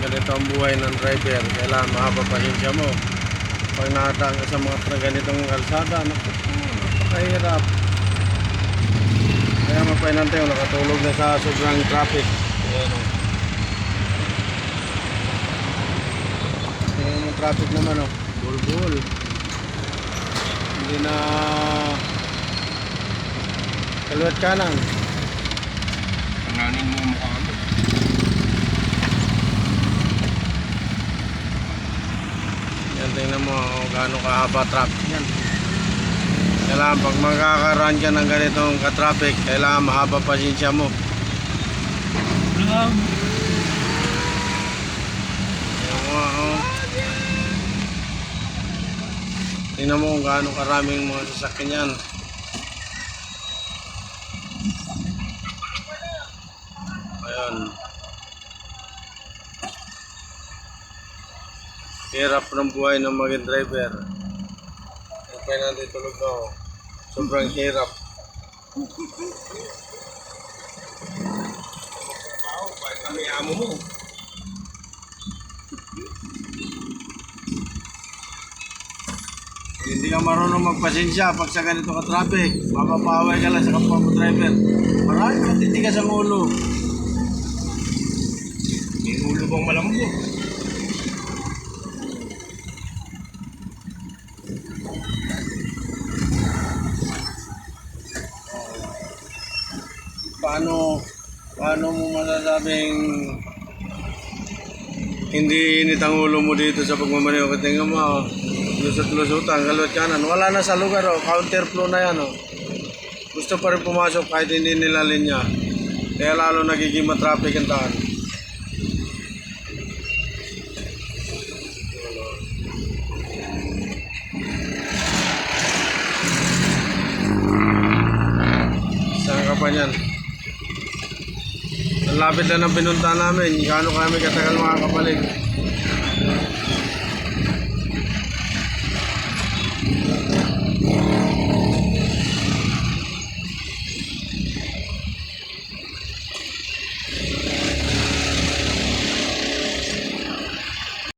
Ganito ang buhay ng driver. Kailangan mahaba pasensya mo. Pag nakadaan ka sa mga ganitong kalsada, napakahirap. Kaya mapainante yung nakatulog na sa sobrang traffic. Ayan o. Tingnan yung traffic naman o. Bulbul. Hindi na kaliwat kanan. Tanganin mo ang mukha mo. Yan, tingnan mo kung gaano kahaba traffic yan. Kailangan pag magkakaroon ka ng ganitong ka-traffic, kailangan mahaba pasensya mo. Tingnan mo kung gaano karaming mga sasakyan yan. Ayan. Hirap ng buhay ng maging driver. Okay natin tulog na ako. Sobrang hirap. Kahit kami amo mo. Hindi ka marunong magpasensya pag sa ganito ka traffic. Mapapaway ka lang sa kapwa mo driver. Marami matitigas ang ulo. May ulo bang malambot? Paano mo masasabing hindi init ang ulo mo dito sa pagmamaneho? Tingnan mo, lusot-lusutan, kaliwat kanan. Wala na sa lugar, counterflow na yan. Gusto pa rin pumasok kahit hindi nila linya. Kaya lalo nagiging matraffic ang daan. Saan ka pa niyan? Ang lapit lang ng pinunta namin. Gaano kami katagal makakabalik.